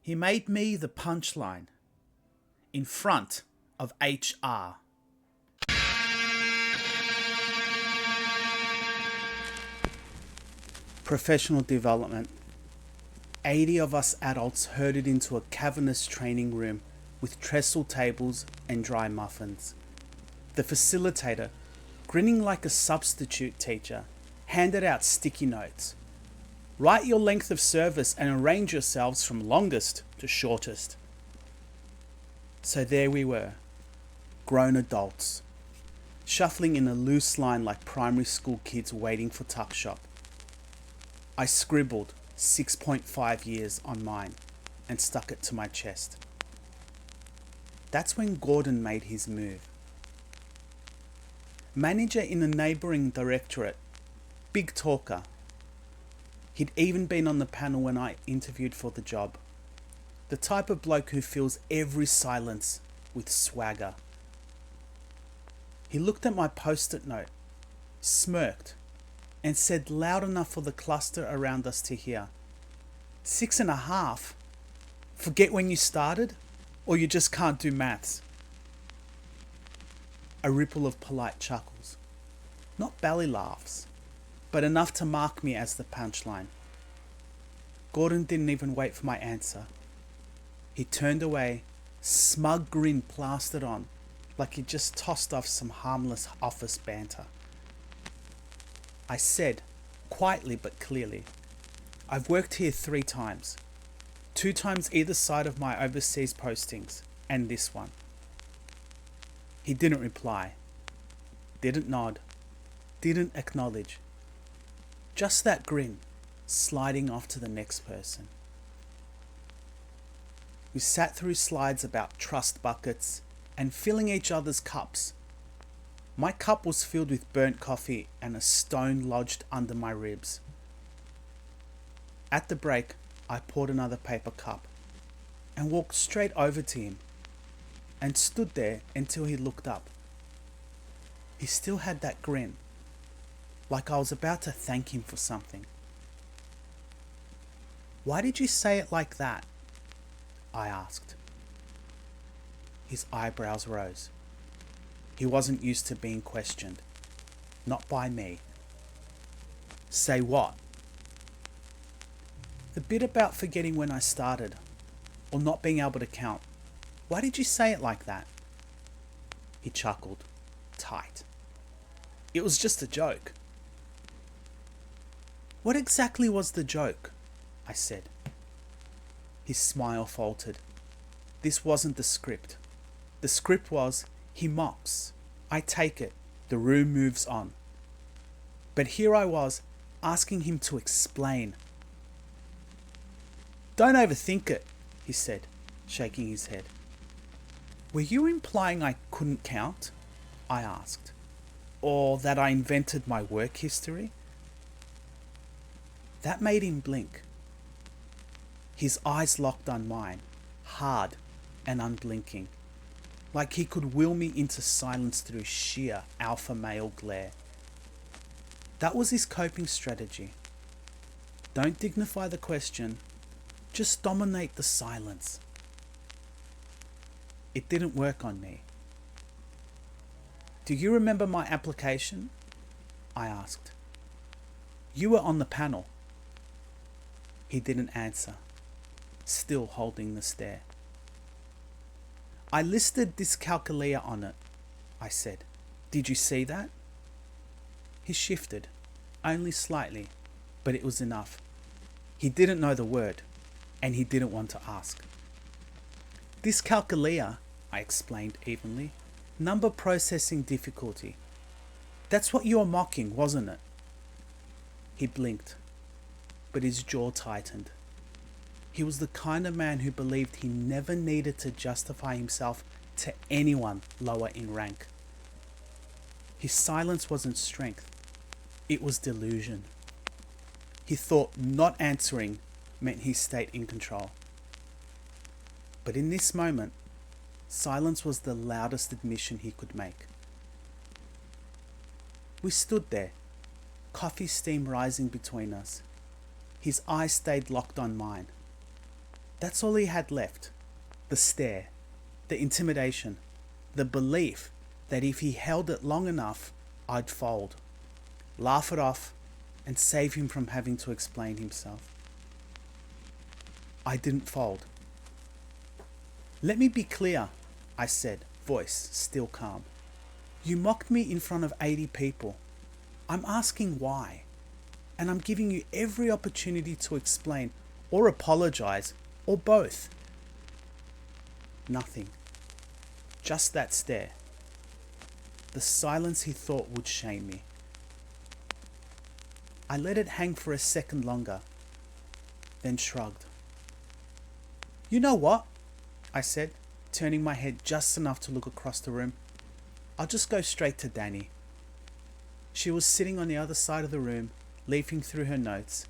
He made me the punchline in front of HR. Professional development. 80 of us adults herded into a cavernous training room with trestle tables and dry muffins. The facilitator, grinning like a substitute teacher, handed out sticky notes. Write your length of service and arrange yourselves from longest to shortest. So there we were, grown adults, shuffling in a loose line like primary school kids waiting for tuck shop. I scribbled 6.5 years on mine and stuck it to my chest. That's when Gordon made his move. Manager in a neighbouring directorate, big talker. He'd even been on the panel when I interviewed for the job. The type of bloke who fills every silence with swagger. He looked at my post-it note, smirked, and said loud enough for the cluster around us to hear, 6.5? Forget when you started? Or you just can't do maths? A ripple of polite chuckles. Not belly laughs, but enough to mark me as the punchline. Gordon didn't even wait for my answer. He turned away, smug grin plastered on, like he'd just tossed off some harmless office banter. I said, quietly but clearly, I've worked here 3 times. 2 times either side of my overseas postings, and this one. He didn't reply, didn't nod, didn't acknowledge. Just that grin, sliding off to the next person. We sat through slides about trust buckets and filling each other's cups. My cup was filled with burnt coffee and a stone lodged under my ribs. At the break, I poured another paper cup and walked straight over to him and stood there until he looked up. He still had that grin, like I was about to thank him for something. Why did you say it like that? I asked. His eyebrows rose. He wasn't used to being questioned. Not by me. Say what? The bit about forgetting when I started, or not being able to count. Why did you say it like that? He chuckled, tight. It was just a joke. What exactly was the joke? I said. His smile faltered. This wasn't the script. The script was, he mocks. I take it. The room moves on. But here I was, asking him to explain. Don't overthink it, he said, shaking his head. Were you implying I couldn't count? I asked. Or that I invented my work history? That made him blink. His eyes locked on mine, hard and unblinking, like he could will me into silence through sheer alpha male glare. That was his coping strategy. Don't dignify the question, just dominate the silence. It didn't work on me. Do you remember my application? I asked. You were on the panel. He didn't answer, still holding the stare. I listed dyscalculia on it, I said. Did you see that? He shifted, only slightly, but it was enough. He didn't know the word, and he didn't want to ask. Dyscalculia, I explained evenly. Number processing difficulty. That's what you were mocking, wasn't it? He blinked, but his jaw tightened. He was the kind of man who believed he never needed to justify himself to anyone lower in rank. His silence wasn't strength, it was delusion. He thought not answering meant he stayed in control. But in this moment, silence was the loudest admission he could make. We stood there, coffee steam rising between us. His eyes stayed locked on mine. That's all he had left. The stare, the intimidation, the belief that if he held it long enough, I'd fold, laugh it off, and save him from having to explain himself. I didn't fold. "Let me be clear," I said, voice still calm. "You mocked me in front of 80 people. I'm asking why, and I'm giving you every opportunity to explain or apologize or both." Nothing. Just that stare. The silence he thought would shame me. I let it hang for a second longer, then shrugged. "You know what?" I said, turning my head just enough to look across the room. "I'll just go straight to Danni." She was sitting on the other side of the room, leafing through her notes,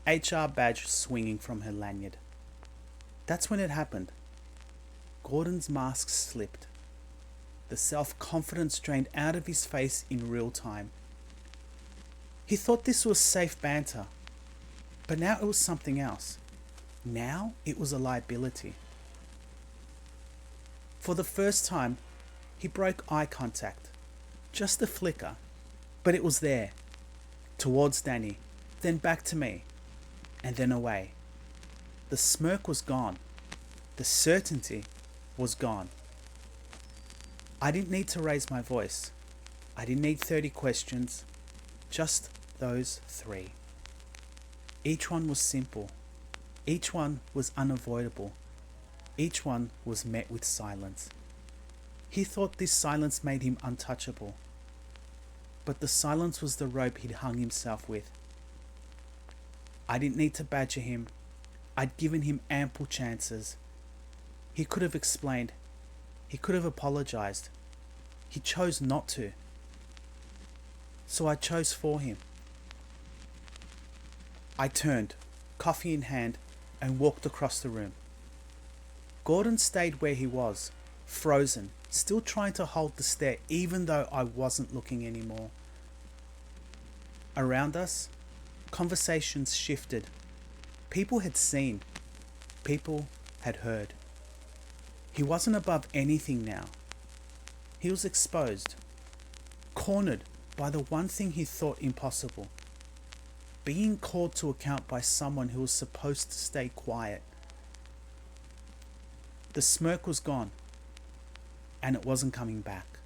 HR badge swinging from her lanyard. That's when it happened. Gordon's mask slipped. The self-confidence drained out of his face in real time. He thought this was safe banter, but now it was something else. Now it was a liability. For the first time, he broke eye contact. Just a flicker, but it was there. Towards Danni, then back to me, and then away. The smirk was gone. The certainty was gone. I didn't need to raise my voice. I didn't need 30 questions. Just those 3. Each one was simple. Each one was unavoidable. Each one was met with silence. He thought this silence made him untouchable. But the silence was the rope he'd hung himself with. I didn't need to badger him. I'd given him ample chances. He could have explained. He could have apologized. He chose not to. So I chose for him. I turned, coffee in hand, and walked across the room. Gordon stayed where he was, frozen, still trying to hold the stare even though I wasn't looking anymore. Around us, conversations shifted. People had seen. People had heard. He wasn't above anything now. He was exposed, cornered by the one thing he thought impossible. Being called to account by someone who was supposed to stay quiet. The smirk was gone, and it wasn't coming back.